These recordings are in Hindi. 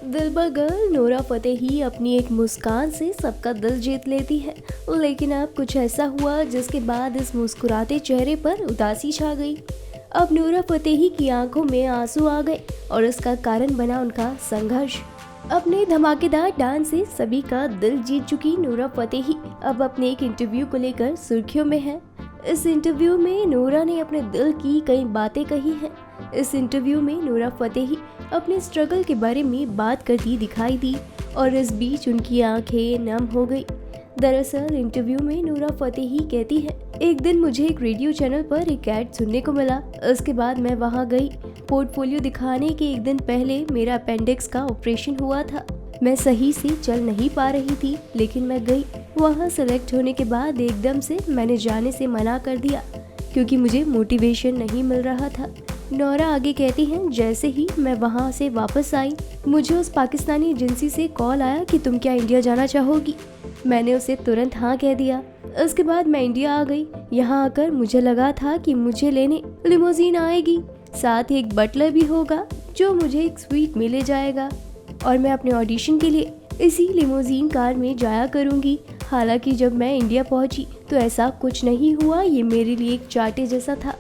दिलबर गर्ल नोरा फतेही अपनी एक मुस्कान से सबका दिल जीत लेती है, लेकिन अब कुछ ऐसा हुआ जिसके बाद इस मुस्कुराते चेहरे पर उदासी छा गई। अब नोरा फतेही की आंखों में आंसू आ गए और इसका कारण बना उनका संघर्ष। अपने धमाकेदार डांस से सभी का दिल जीत चुकी नोरा फतेही अब अपने एक इंटरव्यू को लेकर सुर्खियों में है। इस इंटरव्यू में नोरा ने अपने दिल की कई बातें कही हैं। इस इंटरव्यू में नोरा फतेही अपने स्ट्रगल के बारे में बात करती दिखाई दी और इस बीच उनकी आंखें नम हो गई। दरअसल इंटरव्यू में नोरा फतेही कहती है, एक दिन मुझे एक रेडियो चैनल पर एक ऐड सुनने को मिला। उसके बाद मैं वहां गई। पोर्टफोलियो दिखाने के एक दिन पहले मेरा अपेंडिक्स का ऑपरेशन हुआ था। मैं सही से चल नहीं पा रही थी, लेकिन मैं गई। वहां सेलेक्ट होने के बाद एकदम से मैंने जाने से मना कर दिया क्योंकि मुझे मोटिवेशन नहीं मिल रहा था। नोरा आगे कहती हैं, जैसे ही मैं वहां से वापस आई, मुझे उस पाकिस्तानी एजेंसी से कॉल आया कि तुम क्या इंडिया जाना चाहोगी। मैंने उसे तुरंत हाँ कह दिया। उसके बाद मैं इंडिया आ गई। यहाँ आकर मुझे लगा था कि मुझे लेने लिमोजीन आएगी, साथ ही एक बटलर भी होगा जो मुझे एक स्वीट में ले जाएगा और मैं अपने ऑडिशन के लिए इसी लिमोजीन कार में जाया करूंगी। हालांकि जब मैं इंडिया पहुंची तो ऐसा कुछ नहीं हुआ। ये मेरे लिए एक चार्टे जैसा था।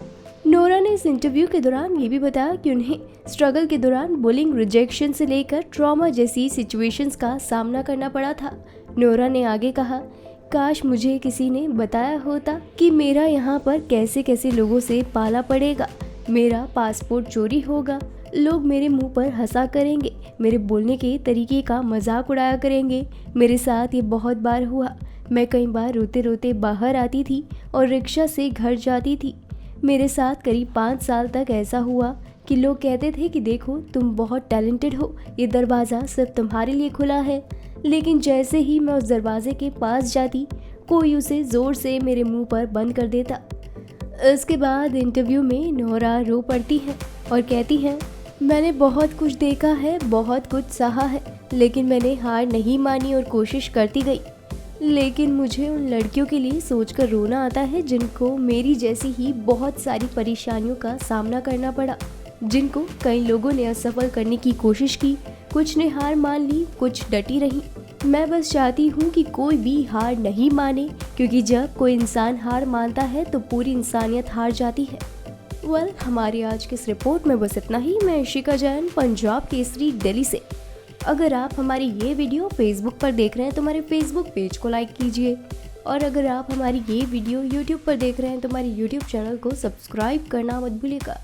नोरा ने इस इंटरव्यू के दौरान ये भी बताया कि उन्हें स्ट्रगल के दौरान बुलिंग, रिजेक्शन से लेकर ट्रॉमा जैसी सिचुएशंस का सामना करना पड़ा था। नोरा ने आगे कहा, काश मुझे किसी ने बताया होता कि मेरा यहाँ पर कैसे कैसे लोगों से पाला पड़ेगा। मेरा पासपोर्ट चोरी होगा, लोग मेरे मुंह पर हंसा करेंगे, मेरे बोलने के तरीके का मजाक उड़ाया करेंगे। मेरे साथ ये बहुत बार हुआ। मैं कई बार रोते रोते बाहर आती थी और रिक्शा से घर जाती थी। मेरे साथ करीब 5 साल तक ऐसा हुआ कि लोग कहते थे कि देखो तुम बहुत टैलेंटेड हो, ये दरवाज़ा सिर्फ तुम्हारे लिए खुला है। लेकिन जैसे ही मैं उस दरवाजे के पास जाती, कोई उसे ज़ोर से मेरे मुंह पर बंद कर देता। इसके बाद इंटरव्यू में नोरा रो पड़ती है और कहती हैं, मैंने बहुत कुछ देखा है, बहुत कुछ सहा है, लेकिन मैंने हार नहीं मानी और कोशिश करती गई। लेकिन मुझे उन लड़कियों के लिए सोचकर रोना आता है जिनको मेरी जैसी ही बहुत सारी परेशानियों का सामना करना पड़ा, जिनको कई लोगों ने असफल करने की कोशिश की। कुछ ने हार मान ली, कुछ डटी रही। मैं बस चाहती हूँ कि कोई भी हार नहीं माने, क्योंकि जब कोई इंसान हार मानता है तो पूरी इंसानियत हार जाती है। हमारी आज की इस रिपोर्ट में बस इतना ही। मैं इशिका जैन, पंजाब केसरी, दिल्ली से। अगर आप हमारी ये वीडियो फेसबुक पर देख रहे हैं तो हमारे फेसबुक पेज को लाइक कीजिए, और अगर आप हमारी ये वीडियो यूट्यूब पर देख रहे हैं तो हमारे यूट्यूब चैनल को सब्सक्राइब करना मत भूलिएगा।